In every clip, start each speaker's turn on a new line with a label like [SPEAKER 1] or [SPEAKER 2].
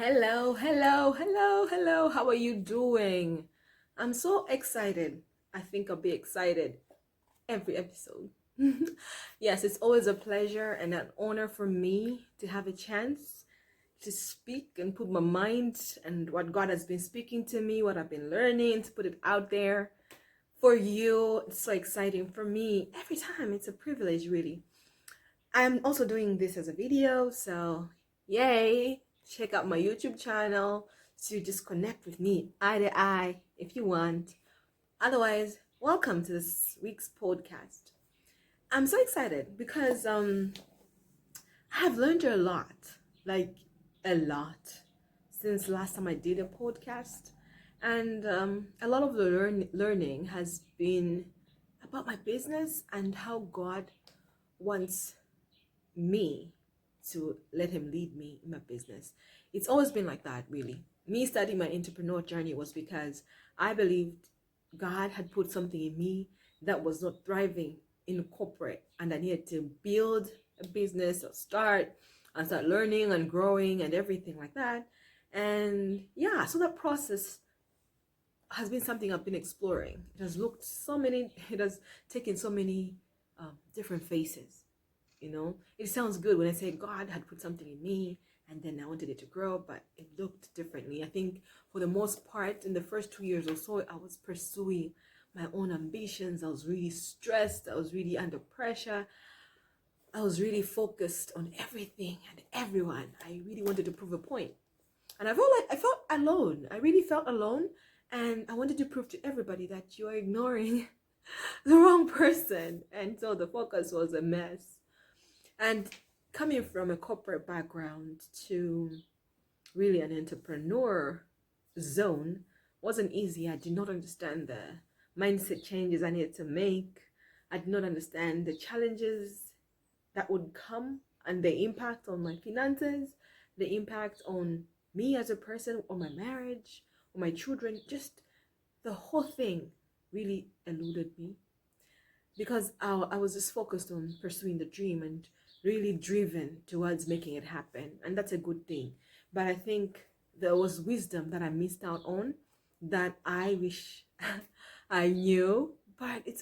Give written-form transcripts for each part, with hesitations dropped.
[SPEAKER 1] Hello, hello, hello, hello. How are you doing? I'm so excited. I think I'll be excited every episode. Yes, it's always a pleasure and an honor for me to have a chance to speak and put my mind and what God has been speaking to me, what I've been learning, to put it out there for you. It's so exciting for me every time. It's a privilege, really. I'm also doing this as a video, so yay! Check out my YouTube channel to just connect with me eye to eye if you want. Otherwise, welcome to this week's podcast. I'm so excited because I have learned a lot, like a lot, since last time I did a podcast, and a lot of the learning has been about my business and how God wants me to let him lead me in my business. It's always been like that, really. Me starting my entrepreneur journey was because I believed God had put something in me that was not thriving in corporate, and I needed to build a business or start learning and growing and everything like that. And yeah, so that process has been something I've been exploring. It has taken so many different faces. It sounds good when I say God had put something in me and then I wanted it to grow, but it looked differently. I think for the most part, in the first 2 years or so, I was pursuing my own ambitions. I was really stressed. I was really under pressure. I was really focused on everything and everyone. I really wanted to prove a point. And I felt alone. I really felt alone. And I wanted to prove to everybody that you're ignoring the wrong person. And so the focus was a mess. And coming from a corporate background to really an entrepreneur zone wasn't easy. I did not understand the mindset changes I needed to make. I did not understand the challenges that would come and the impact on my finances, the impact on me as a person, on my marriage, on my children. Just the whole thing really eluded me because I was just focused on pursuing the dream and really driven towards making it happen. And that's a good thing. But I think there was wisdom that I missed out on that I wish I knew. But I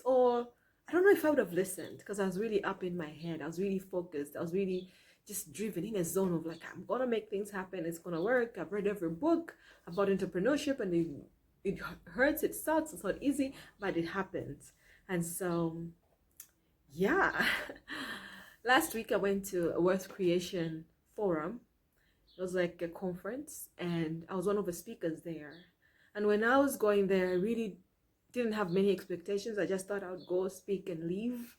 [SPEAKER 1] don't know if I would have listened because I was really up in my head. I was really focused. I was really just driven in a zone of like, I'm going to make things happen. It's going to work. I've read every book about entrepreneurship and it hurts, it sucks, it's not easy, but it happens. And so, yeah. Last week I went to a Wealth Creation Forum. It was like a conference and I was one of the speakers there. And when I was going there, I really didn't have many expectations. I just thought I would go speak and leave.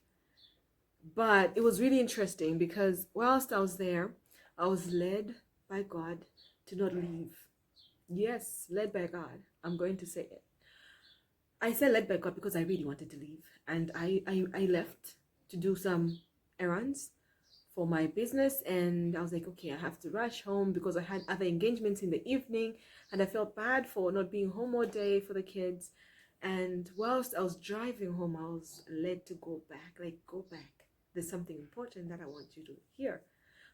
[SPEAKER 1] But it was really interesting because whilst I was there, I was led by God to not leave. Yes, led by God. I'm going to say it. I said led by God because I really wanted to leave. And I left to do some errands for my business, and I was like, okay, I have to rush home because I had other engagements in the evening and I felt bad for not being home all day for the kids. And whilst I was driving home, I was led to go back. There's something important that I want you to hear.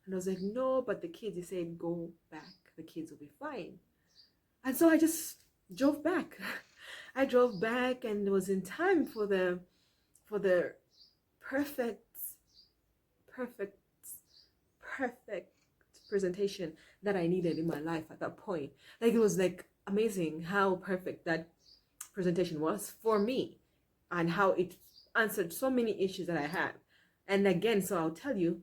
[SPEAKER 1] And I was like, no, but the kids, they said go back, the kids will be fine. And so I just drove back. I drove back and it was in time for the perfect presentation that I needed in my life at that point. Like, it was like amazing how perfect that presentation was for me and how it answered so many issues that I had. And again, so I'll tell you,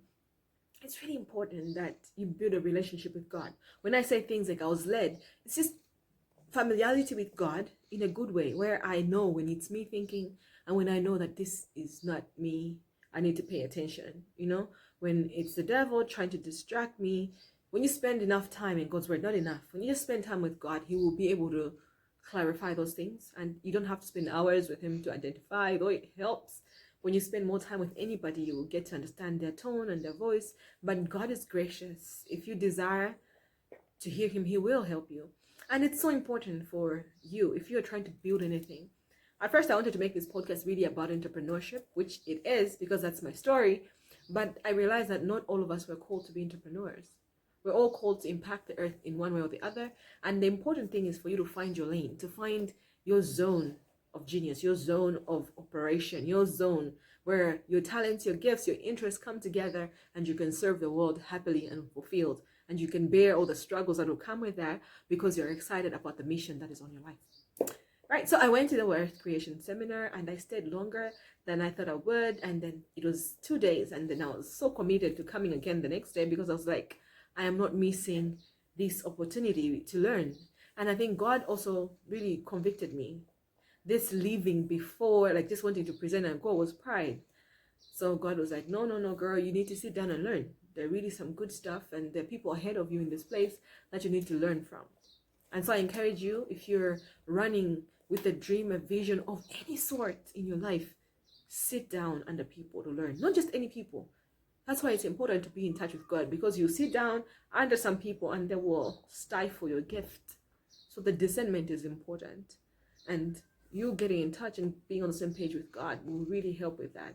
[SPEAKER 1] it's really important that you build a relationship with God. When I say things like I was led, it's just familiarity with God in a good way, where I know when it's me thinking and when I know that this is not me, I need to pay attention. When it's the devil trying to distract me, when you spend enough time in God's word, not enough, when you just spend time with God, he will be able to clarify those things, and you don't have to spend hours with him to identify, though it helps. When you spend more time with anybody, you will get to understand their tone and their voice. But God is gracious. If you desire to hear him, he will help you. And it's so important for you if you're trying to build anything. At first, I wanted to make this podcast really about entrepreneurship, which it is because that's my story. But I realized that not all of us were called to be entrepreneurs. We're all called to impact the earth in one way or the other. And the important thing is for you to find your lane, to find your zone of genius, your zone of operation, your zone where your talents, your gifts, your interests come together and you can serve the world happily and fulfilled. And you can bear all the struggles that will come with that because you're excited about the mission that is on your life. Right, so I went to the Wealth Creation Seminar and I stayed longer than I thought I would. And then it was 2 days. And then I was so committed to coming again the next day because I was like, I am not missing this opportunity to learn. And I think God also really convicted me. This leaving before, like just wanting to present and go, was pride. So God was like, no, girl, you need to sit down and learn. There are really some good stuff and there are people ahead of you in this place that you need to learn from. And so I encourage you, if you're running with a dream, a vision of any sort in your life, sit down under people to learn. Not just any people. That's why it's important to be in touch with God, because you sit down under some people and they will stifle your gift. So the discernment is important. And you getting in touch and being on the same page with God will really help with that.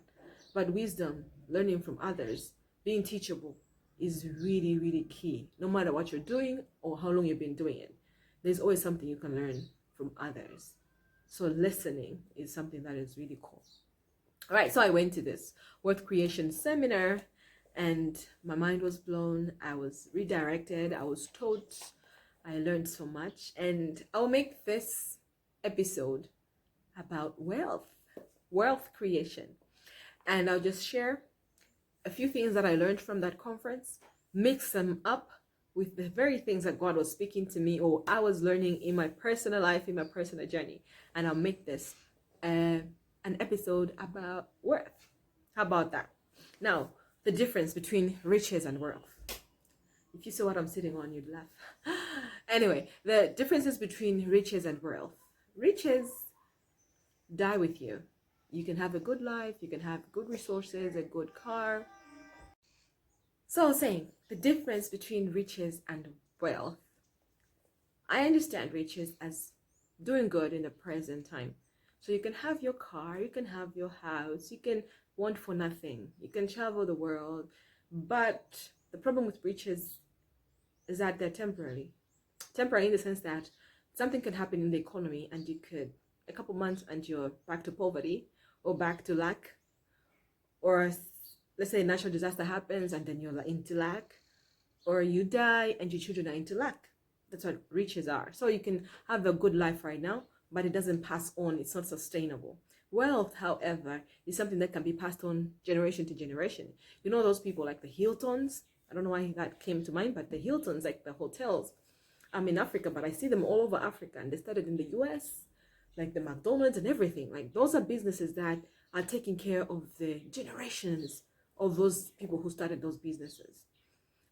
[SPEAKER 1] But wisdom, learning from others, being teachable is really, really key. No matter what you're doing or how long you've been doing it, there's always something you can learn from others. So listening is something that is really cool. All right, so I went to this Wealth Creation Seminar and my mind was blown. I was redirected. I was taught. I learned so much. And I'll make this episode about wealth creation. And I'll just share a few things that I learned from that conference, mix them up with the very things that God was speaking to me or I was learning in my personal life, in my personal journey. And I'll make this an episode about worth. How about that? Now, the difference between riches and wealth. If you saw what I'm sitting on, you'd laugh. Anyway, the differences between riches and wealth. Riches die with you. You can have a good life, you can have good resources, a good car. So I was saying, the difference between riches and wealth. I understand riches as doing good in the present time. So you can have your car, you can have your house, you can want for nothing, you can travel the world. But the problem with riches is that they're temporary. Temporary in the sense that something can happen in the economy and you could, a couple months and you're back to poverty or back to lack, or let's say a natural disaster happens and then you're into lack, or you die and your children are into lack. That's what riches are. So you can have a good life right now, but it doesn't pass on. It's not sustainable. Wealth, however, is something that can be passed on generation to generation. You know those people like the Hiltons? I don't know why that came to mind, but the Hiltons, like the hotels. I'm in Africa, but I see them all over Africa, and they started in the US, like the McDonald's and everything. Like those are businesses that are taking care of the generations of those people who started those businesses.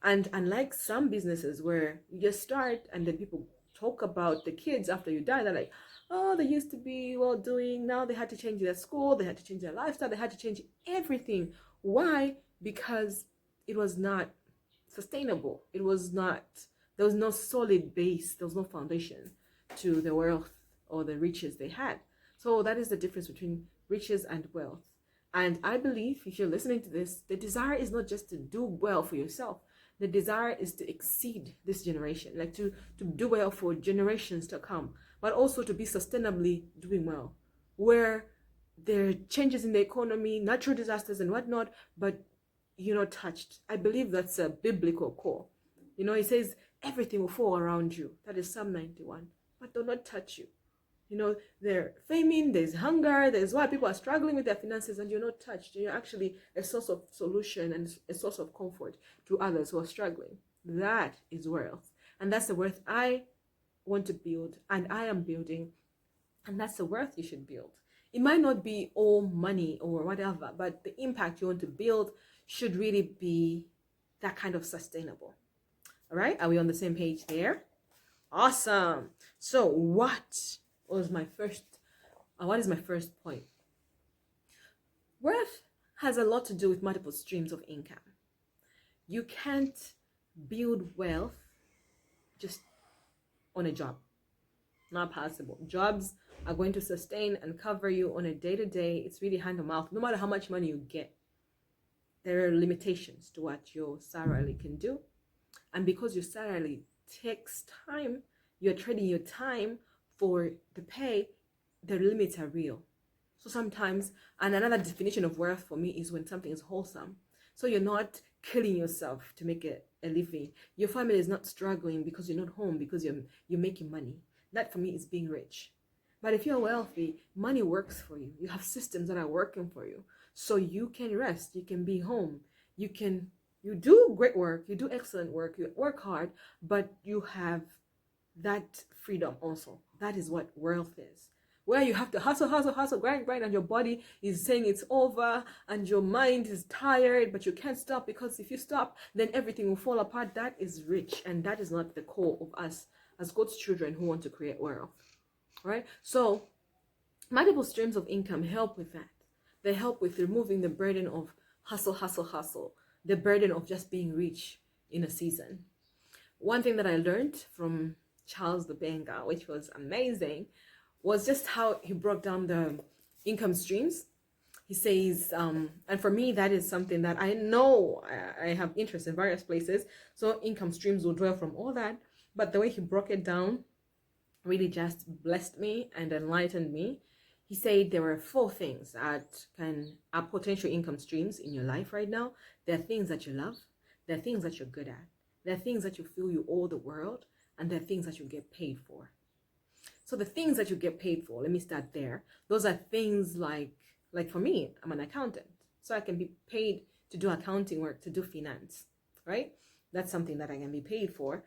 [SPEAKER 1] And unlike some businesses where you just start and then people talk about the kids after you die, they're like, oh, they used to be well doing, now they had to change their school, they had to change their lifestyle, they had to change everything. Why? Because it was not sustainable. It was not, there was no solid base, there was no foundation to the wealth or the riches they had. So that is the difference between riches and wealth. And I believe if you're listening to this, the desire is not just to do well for yourself. The desire is to exceed this generation, like to do well for generations to come, but also to be sustainably doing well, where there are changes in the economy, natural disasters and whatnot, but you're not touched. I believe that's a biblical call. You know, it says everything will fall around you. That is Psalm 91, but do not touch you. You know, there's famine, there's hunger, there's why people are struggling with their finances and you're not touched. You're actually a source of solution and a source of comfort to others who are struggling. That is wealth. And that's the worth I want to build and I am building. And that's the worth you should build. It might not be all money or whatever, but the impact you want to build should really be that kind of sustainable. All right, are we on the same page there? Awesome. So what is my first point? Worth has a lot to do with multiple streams of income. You can't build wealth just on a job. Not possible. Jobs are going to sustain and cover you on a day-to-day. It's really hand to mouth. No matter how much money you get, there are limitations to what your salary can do. And because your salary takes time, you're trading your time for the pay, the limits are real. So sometimes, and another definition of worth for me is when something is wholesome. So you're not killing yourself to make a living. Your family is not struggling because you're not home, because you're making money. That for me is being rich. But if you're wealthy, money works for you. You have systems that are working for you. So you can rest, you can be home, you do great work, you do excellent work, you work hard, but you have that freedom also. That is what wealth is. Where you have to hustle, hustle, hustle, grind, grind, and your body is saying it's over, and your mind is tired, but you can't stop, because if you stop, then everything will fall apart. That is rich, and that is not the core of us as God's children who want to create wealth. Right? So multiple streams of income help with that. They help with removing the burden of hustle, hustle, hustle, the burden of just being rich in a season. One thing that I learned from Charles Dubenga, which was amazing, was just how he broke down the income streams. He says, and for me, that is something that I know I have interest in various places. So income streams will dwell from all that. But the way he broke it down really just blessed me and enlightened me. He said there were 4 things that are potential income streams in your life right now. There are things that you love. There are things that you're good at. There are things that you feel you owe the world. And there are things that you get paid for. So the things that you get paid for, let me start there. Those are things like for me, I'm an accountant. So I can be paid to do accounting work, to do finance, right? That's something that I can be paid for.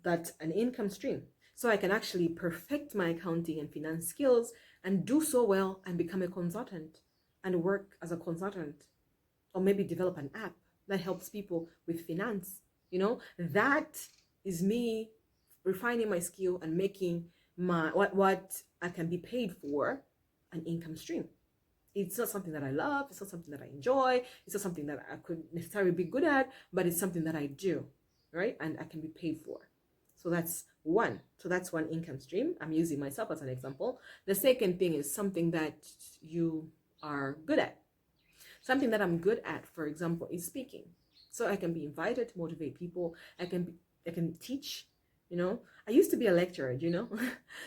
[SPEAKER 1] That's an income stream. So I can actually perfect my accounting and finance skills and do so well and become a consultant and work as a consultant, or maybe develop an app that helps people with finance. That is me refining my skill and making my what I can be paid for an income stream. It's not something that I love. It's not something that I enjoy. It's not something that I could necessarily be good at, but it's something that I do, right? And I can be paid for. So that's one. So that's one income stream. I'm using myself as an example. The second thing is something that you are good at. Something that I'm good at, for example, is speaking. So I can be invited to motivate people. I can teach. I used to be a lecturer,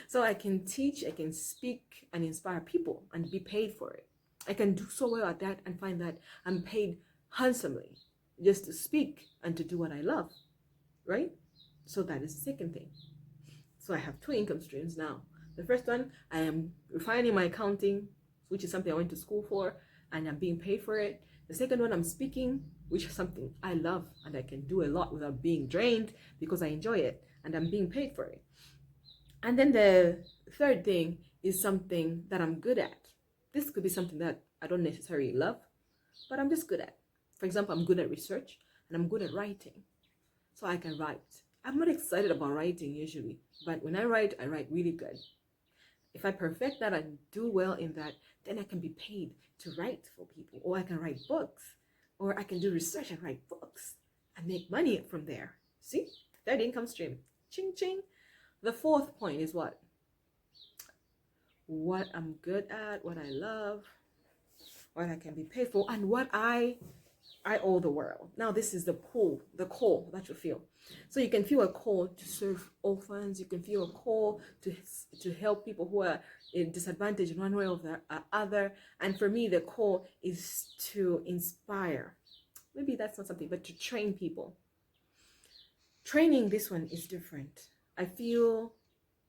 [SPEAKER 1] so I can teach, I can speak and inspire people and be paid for it. I can do so well at that and find that I'm paid handsomely just to speak and to do what I love, right? So that is the second thing. So I have 2 income streams now. The first one, I am refining my accounting, which is something I went to school for, and I'm being paid for it. The second one, I'm speaking, which is something I love and I can do a lot without being drained because I enjoy it and I'm being paid for it. And then the third thing is something that I'm good at. This could be something that I don't necessarily love, but I'm just good at. For example, I'm good at research and I'm good at writing. So I can write. I'm not excited about writing usually, but when I write really good. If I perfect that and do well in that, then I can be paid to write for people, or I can write books, or I can do research and write books and make money from there. See? Third income stream. Ching ching. The fourth point is what? What I'm good at, what I love, what I can be paid for, and what I owe the world. Now this is the call that you feel. So you can feel a call to serve orphans. You can feel a call to help people who are in disadvantage in one way or the other. And for me, the call is to inspire. Maybe that's not something, but to train people. Training, this one is different. I feel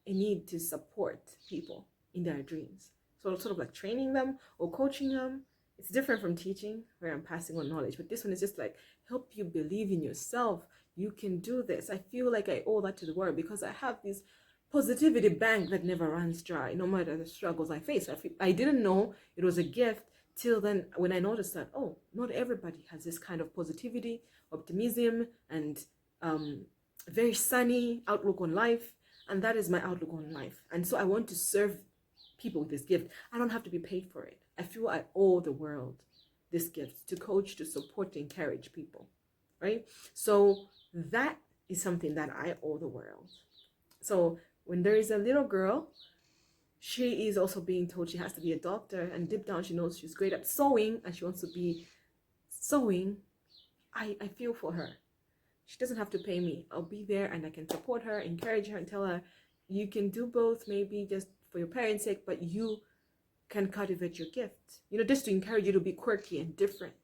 [SPEAKER 1] a need to support people in their dreams. So sort of like training them or coaching them. It's different from teaching, where I'm passing on knowledge, but this one is just like help you believe in yourself. You can do this. I feel like I owe that to the world because I have this positivity bank that never runs dry, no matter the struggles I face. I didn't know it was a gift till then, when I noticed that, oh, not everybody has this kind of positivity, optimism, and very sunny outlook on life. And that is my outlook on life. And so I want to serve people with this gift. I don't have to be paid for it. I feel I owe the world this gift to coach, to support, to encourage people, right? So that is something that I owe the world. So when there is a little girl, she is also being told she has to be a doctor, and deep down she knows she's great at sewing and she wants to be sewing. I feel for her. She doesn't have to pay me. I'll be there and I can support her, encourage her, and tell her you can do both, maybe just for your parents' sake, but you can cultivate your gift. Just to encourage you to be quirky and different,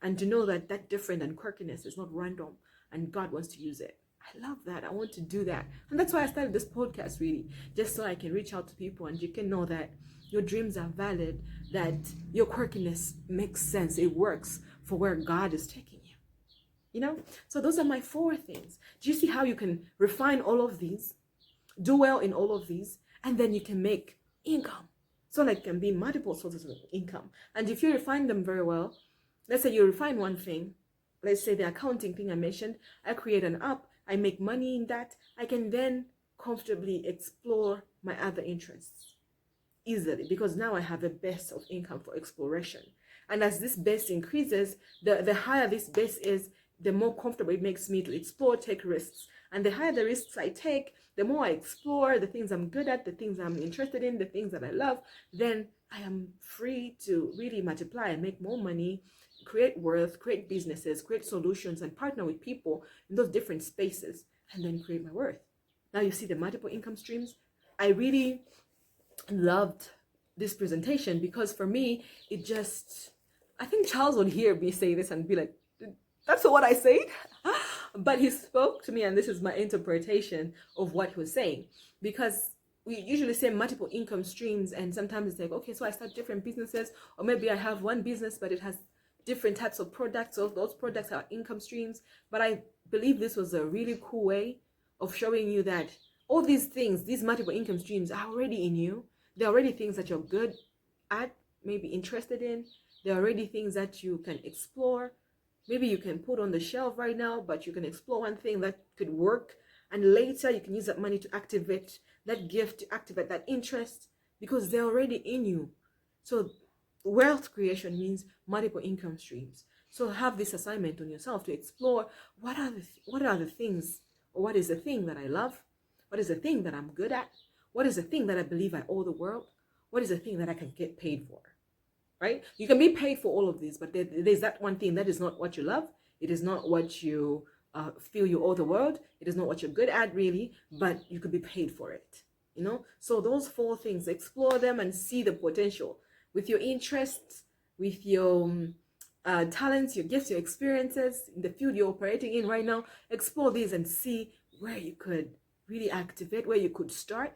[SPEAKER 1] and to know that that different and quirkiness is not random, and God wants to use it. I love that. I want to do that. And that's why I started this podcast, really, just so I can reach out to people and you can know that your dreams are valid, that your quirkiness makes sense. It works for where God is taking you. So those are my 4 things. Do you see how you can refine all of these, do well in all of these, and then you can make income? So like can be multiple sources of income. And if you refine them very well, let's say you refine one thing, let's say the accounting thing I mentioned, I create an app, I make money in that, I can then comfortably explore my other interests easily, because now I have a base of income for exploration. And as this base increases, the higher this base is, the more comfortable it makes me to explore, take risks. And the higher the risks I take, the more I explore the things I'm good at, the things I'm interested in, the things that I love, then I am free to really multiply and make more money, create worth, create businesses, create solutions, and partner with people in those different spaces, and then create my worth. Now you see the multiple income streams. I really loved this presentation because for me, I think Charles would hear me say this and be like, that's what I said. But he spoke to me, and this is my interpretation of what he was saying. Because we usually say multiple income streams, and sometimes it's like, okay, so I start different businesses, or maybe I have one business, but it has different types of products. So those products are income streams. But I believe this was a really cool way of showing you that all these things, these multiple income streams, are already in you. They're already things that you're good at, maybe interested in. They're already things that you can explore. Maybe you can put on the shelf right now, but you can explore one thing that could work. And later you can use that money to activate that gift, to activate that interest, because they're already in you. So wealth creation means multiple income streams. So have this assignment on yourself to explore what are the things, or what is the thing that I love? What is the thing that I'm good at? What is the thing that I believe I owe the world? What is the thing that I can get paid for? Right? You can be paid for all of these, but there's that one thing that is not what you love. It is not what you feel you owe the world. It is not what you're good at, really, but you could be paid for it. So those 4 things, explore them and see the potential with your interests, with your talents, your gifts, your experiences in the field you're operating in right now. Explore these and see where you could really activate, where you could start,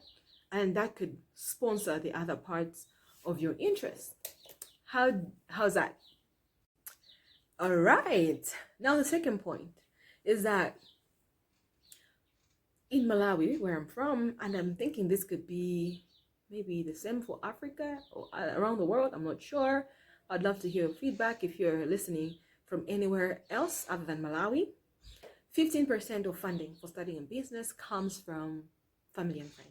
[SPEAKER 1] and that could sponsor the other parts of your interest. How's that? All right. Now the second point is that in Malawi, where I'm from, and I'm thinking this could be maybe the same for Africa or around the world, I'm not sure. I'd love to hear feedback if you're listening from anywhere else other than Malawi. 15% of funding for starting a business comes from family and friends.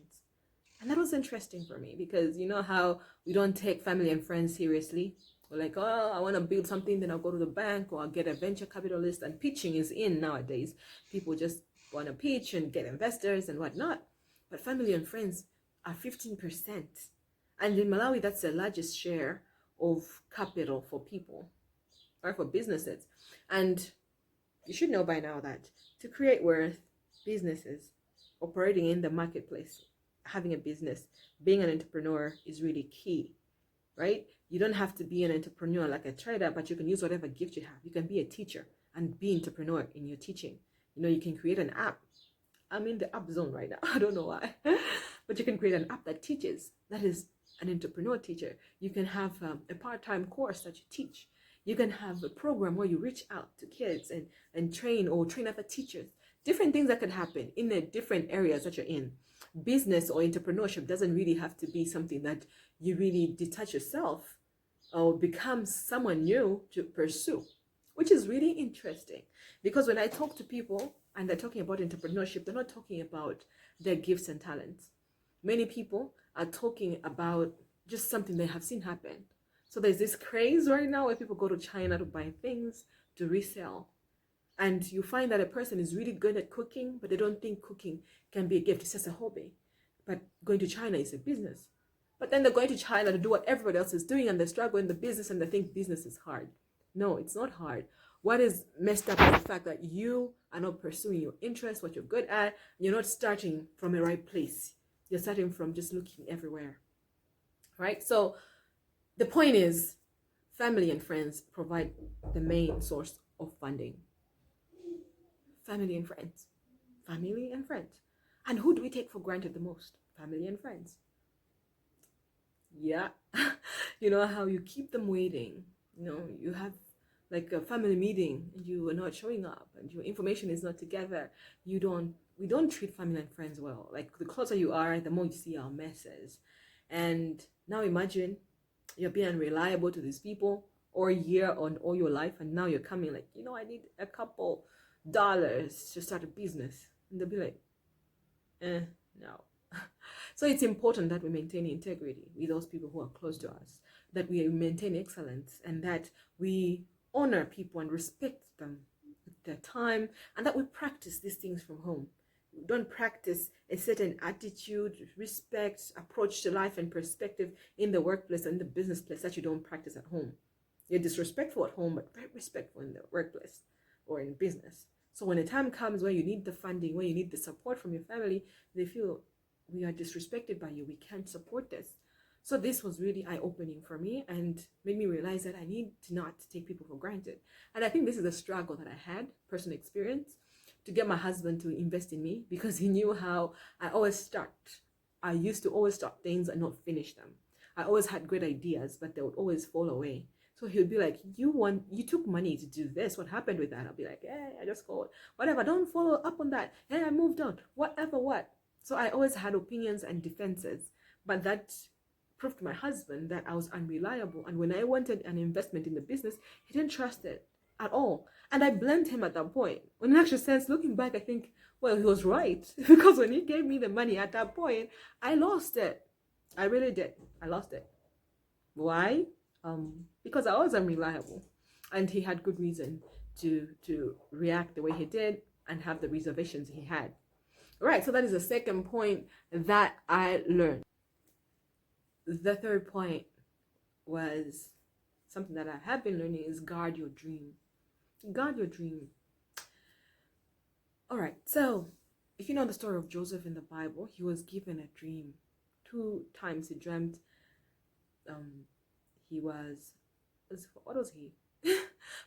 [SPEAKER 1] And that was interesting for me because you know how we don't take family and friends seriously. We're like, oh, I want to build something, then I'll go to the bank or I'll get a venture capitalist. And pitching is in nowadays. People just want to pitch and get investors and whatnot. But family and friends are 15%. And in Malawi, that's the largest share of capital for people or for businesses. And you should know by now that to create worth, businesses operating in the marketplace, having a business, being an entrepreneur is really key, right? You don't have to be an entrepreneur like a trader, but you can use whatever gift you have. You can be a teacher and be entrepreneur in your teaching. You can create an app. I'm in the app zone right now. I don't know why. But you can create an app that teaches. That is an entrepreneur teacher. You can have a part-time course that you teach. You can have a program where you reach out to kids and train other teachers. Different things that can happen in the different areas that you're in. Business or entrepreneurship doesn't really have to be something that you really detach yourself or become someone new to pursue, which is really interesting. Because when I talk to people and they're talking about entrepreneurship, they're not talking about their gifts and talents. Many people are talking about just something they have seen happen. So there's this craze right now where people go to China to buy things to resell. And you find that a person is really good at cooking, but they don't think cooking can be a gift. It's just a hobby. But going to China is a business. But then they're going to China to do what everybody else is doing, and they struggle in the business and they think business is hard. No, it's not hard. What is messed up is the fact that you are not pursuing your interests, what you're good at. You're not starting from the right place. You're starting from just looking everywhere, right? So the point is, family and friends provide the main source of funding. Family and friends. Family and friends. And who do we take for granted the most? Family and friends. Yeah. You know how you keep them waiting. You know, you have like a family meeting and you are not showing up and your information is not together. We don't treat family and friends well. Like the closer you are, the more you see our messes. And now imagine you're being unreliable to these people or a year on all your life, and now you're coming like, I need a couple dollars to start a business. And they'll be like, no. So it's important that we maintain integrity with those people who are close to us, that we maintain excellence, and that we honor people and respect them with their time, and that we practice these things from home. We don't practice a certain attitude, respect, approach to life and perspective in the workplace and the business place that you don't practice at home. You're disrespectful at home, but very respectful in the workplace or in business. So when the time comes where you need the funding, where you need the support from your family, they feel we are disrespected by you. We can't support this. So this was really eye-opening for me and made me realize that I need to not take people for granted. And I think this is a struggle that I had, personal experience, to get my husband to invest in me, because he knew how I used to always start things and not finish them. I always had great ideas, but they would always fall away. So he would be like, you took money to do this. What happened with that? I'll be like, I just called. Whatever, don't follow up on that. I moved on. Whatever, what? So I always had opinions and defenses. But that proved to my husband that I was unreliable. And when I wanted an investment in the business, he didn't trust it at all. And I blamed him at that point. When in actual sense, looking back, I think, well, he was right. Because when he gave me the money at that point, I lost it. I really did. I lost it. Why? Because I was unreliable. And he had good reason to react the way he did and have the reservations he had. All right, so that is the second point that I learned. The third point was something that I have been learning is guard your dream. Guard your dream. All right, so if you know the story of Joseph in the Bible, he was given a dream. 2 times he dreamt what was he?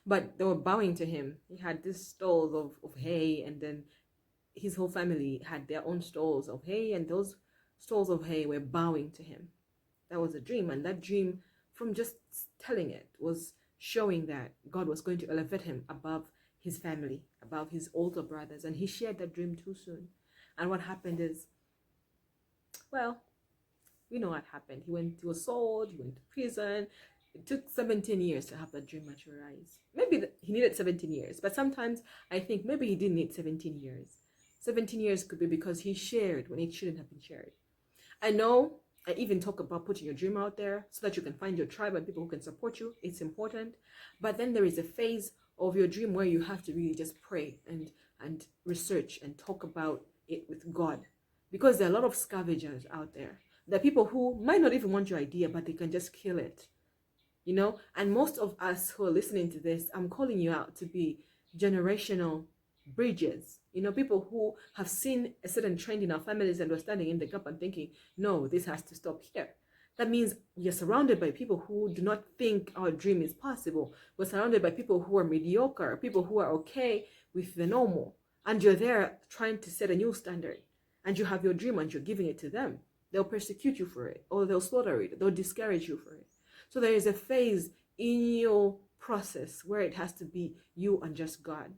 [SPEAKER 1] But they were bowing to him. He had these stalls of hay, and then his whole family had their own stalls of hay, and those stalls of hay were bowing to him. That was a dream, and that dream, from just telling it, was showing that God was going to elevate him above his family, above his older brothers, and he shared that dream too soon. And what happened is, well, we know what happened. He was sold, he went to prison. It took 17 years to have that dream materialize. Maybe he needed 17 years, but sometimes I think maybe he didn't need 17 years. 17 years could be because he shared when it shouldn't have been shared. I know I even talk about putting your dream out there so that you can find your tribe and people who can support you. It's important. But then there is a phase of your dream where you have to really just pray and research and talk about it with God. Because there are a lot of scavengers out there. There are people who might not even want your idea, but they can just kill it. And most of us who are listening to this, I'm calling you out to be generational bridges. People who have seen a certain trend in our families and we're standing in the gap and thinking, no, this has to stop here. That means you're surrounded by people who do not think our dream is possible. We're surrounded by people who are mediocre, people who are okay with the normal. And you're there trying to set a new standard. And you have your dream and you're giving it to them. They'll persecute you for it, or they'll slaughter it. They'll discourage you for it. So there is a phase in your process where it has to be you and just God.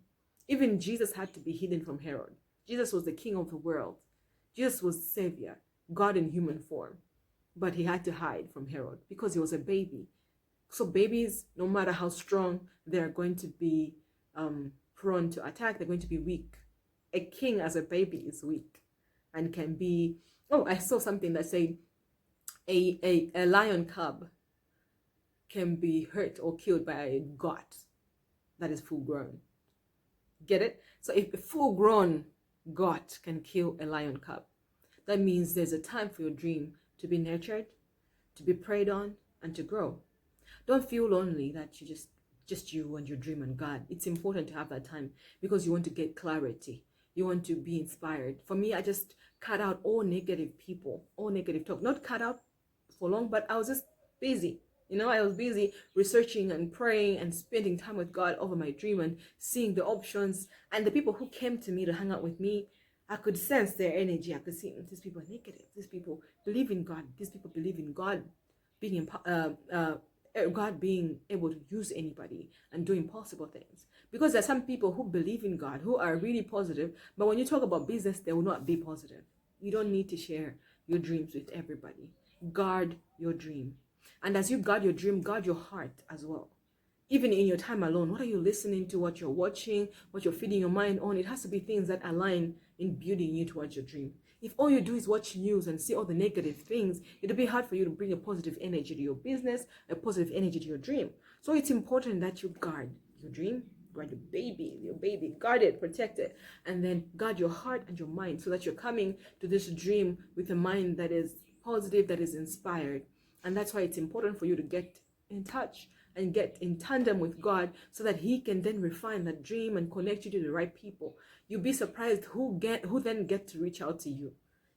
[SPEAKER 1] Even Jesus had to be hidden from Herod. Jesus was the king of the world. Jesus was Savior, God in human form. But he had to hide from Herod because he was a baby. So babies, no matter how strong, they're going to be prone to attack. They're going to be weak. A king as a baby is weak and can be... Oh, I saw something that said a lion cub can be hurt or killed by a goat that is full grown. Get it? So if a full grown goat can kill a lion cub, that means there's a time for your dream to be nurtured, to be preyed on, and to grow. Don't feel lonely that you just just you and your dream and God. It's important to have that time because you want to get clarity. You want to be inspired. For me, I just cut out all negative people, all negative talk. Not cut out for long, but I was just busy. I was busy researching and praying and spending time with God over my dream and seeing the options. And the people who came to me to hang out with me, I could sense their energy. I could see these people are negative. These people believe in God. These people believe in God being God being able to use anybody and do impossible things. Because there are some people who believe in God, who are really positive, but when you talk about business, they will not be positive. You don't need to share your dreams with everybody. Guard your dream. And as you guard your dream, guard your heart as well. Even in your time alone, what are you listening to, what you're watching, what you're feeding your mind on? It has to be things that align in building you towards your dream. If all you do is watch news and see all the negative things, it'll be hard for you to bring a positive energy to your business, a positive energy to your dream. So it's important that you guard your dream, guard your baby, guard it, protect it, and then guard your heart and your mind so that you're coming to this dream with a mind that is positive, that is inspired. And that's why it's important for you to get in touch and get in tandem with God so that He can then refine that dream and connect you to the right people. You'll be surprised who then get to reach out to you.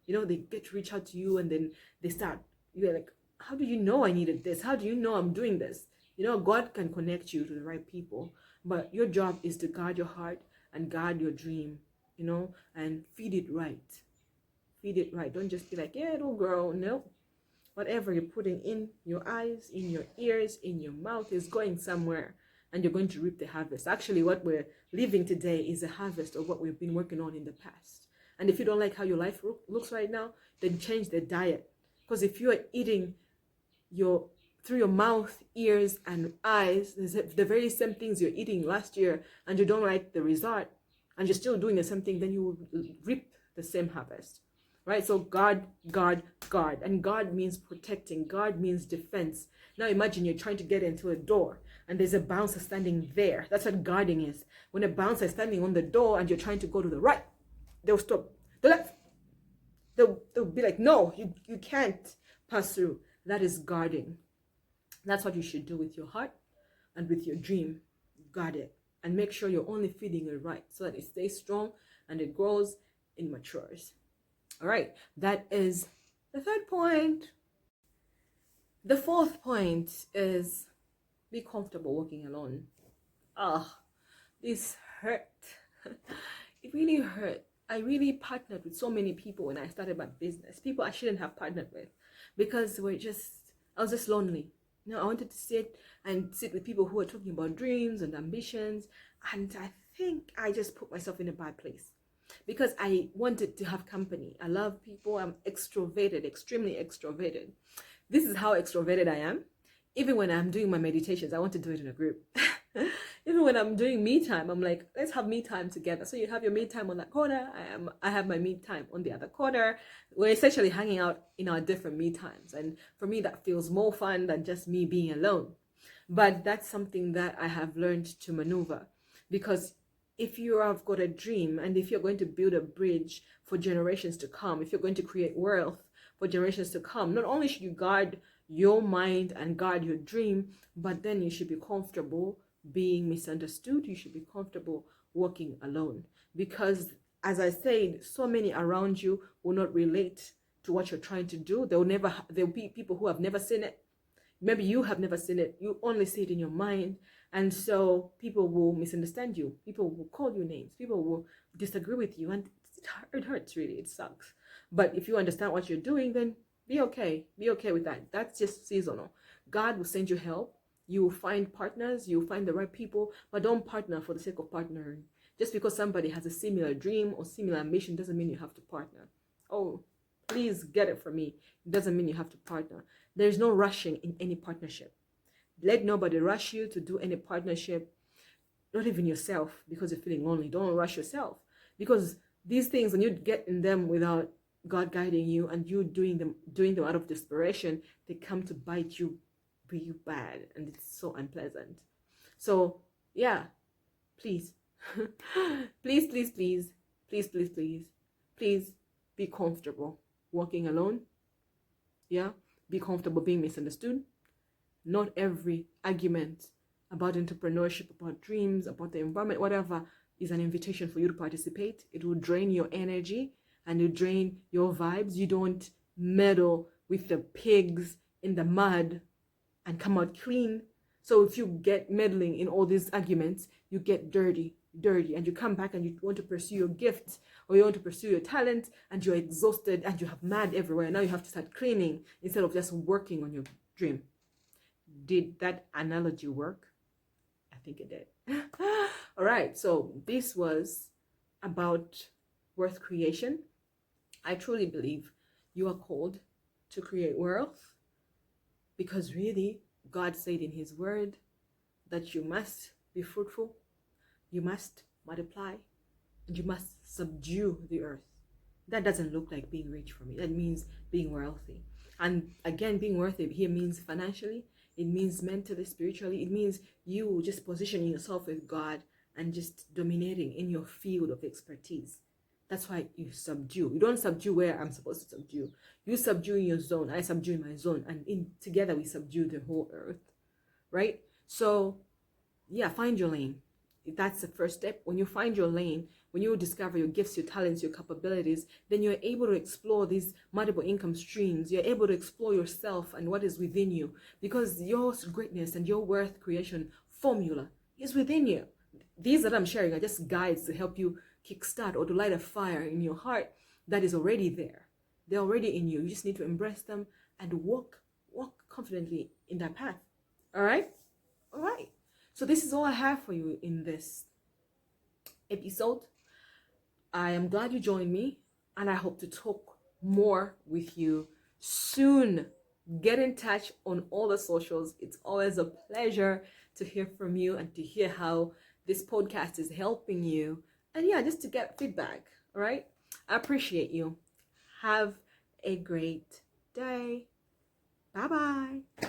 [SPEAKER 1] They get to reach out to you and then you're like, how do you know I needed this? How do you know I'm doing this? God can connect you to the right people, but your job is to guard your heart and guard your dream, and feed it right. Feed it right. Don't just be like, yeah, it'll grow. No. Whatever you're putting in your eyes, in your ears, in your mouth is going somewhere, and you're going to reap the harvest. Actually, what we're living today is a harvest of what we've been working on in the past. And if you don't like how your life looks right now, then change the diet. Because if you are eating through your mouth, ears, and eyes, the very same things you're eating last year, and you don't like the result, and you're still doing the same thing, then you will reap the same harvest. Right? So guard. And guard means protecting. Guard means defense. Now imagine you're trying to get into a door and there's a bouncer standing there. That's what guarding is. When a bouncer is standing on the door and you're trying to go to the right, they'll stop. The left, they'll be like, no, you can't pass through. That is guarding. That's what you should do with your heart and with your dream. Guard it. And make sure you're only feeding it right so that it stays strong and it grows and matures. All right, that is the third point. The fourth point is be comfortable walking alone. This hurt. It really hurt. I really partnered with so many people when I started my business. People I shouldn't have partnered with because I was just lonely. I wanted to sit with people who were talking about dreams and ambitions, and I think I just put myself in a bad place. Because I wanted to have company. I love people. I'm extroverted, extremely extroverted. This is how extroverted I am. Even when I'm doing my meditations, I want to do it in a group. Even when I'm doing me time, I'm like, let's have me time together. So you have your me time on that corner. I have my me time on the other corner. We're essentially hanging out in our different me times. And for me, that feels more fun than just me being alone. But that's something that I have learned to maneuver, because if you have got a dream and if you're going to build a bridge for generations to come, if you're going to create wealth for generations to come, not only should you guard your mind and guard your dream, but then you should be comfortable being misunderstood. You should be comfortable walking alone. Because as I said, so many around you will not relate to what you're trying to do. There'll be people who have never seen it. Maybe you have never seen it. You only see it in your mind. And so people will misunderstand you. People will call you names. People will disagree with you. And it hurts, really. It sucks. But if you understand what you're doing, then be okay. Be okay with that. That's just seasonal. God will send you help. You will find partners. You will find the right people. But don't partner for the sake of partnering. Just because somebody has a similar dream or similar ambition doesn't mean you have to partner. Oh, please get it from me. It doesn't mean you have to partner. There's no rushing in any partnership. Let nobody rush you to do any partnership, not even yourself, because you're feeling lonely. Don't rush yourself, because these things, when you get in them without God guiding you and you doing them out of desperation, they come to bite you real bad, and it's so unpleasant. So yeah, please, please be comfortable walking alone. Yeah, be comfortable being misunderstood. Not every argument about entrepreneurship, about dreams, about the environment, whatever, is an invitation for you to participate. It will drain your energy and it drain your vibes. You don't meddle with the pigs in the mud and come out clean. So if you get meddling in all these arguments, you get dirty, and you come back and you want to pursue your gifts or you want to pursue your talent and you're exhausted and you have mud everywhere. Now you have to start cleaning instead of just working on your dream. Did that analogy work? I think it did. All right, so this was about worth creation. I truly believe you are called to create wealth because really God said in his word that you must be fruitful, you must multiply, and you must subdue the earth. That doesn't look like being rich for me. That means being wealthy. And again, being wealthy here means financially, it means mentally, spiritually, it means you just positioning yourself with God and just dominating in your field of expertise. That's why you subdue. You don't subdue where I'm supposed to subdue. You subdue in your zone. I subdue in my zone. And together we subdue the whole earth. Right? So, yeah, find your lane. That's the first step. When you find your lane, when you discover your gifts, your talents, your capabilities, then you're able to explore these multiple income streams. You're able to explore yourself and what is within you because your greatness and your worth creation formula is within you. These that I'm sharing are just guides to help you kickstart or to light a fire in your heart that is already there. They're already in you. You just need to embrace them and walk confidently in that path. All right? All right. So this is all I have for you in this episode. I am glad you joined me and I hope to talk more with you soon. Get in touch on all the socials. It's always a pleasure to hear from you and to hear how this podcast is helping you. And yeah, just to get feedback. All right. I appreciate you. Have a great day. Bye-bye.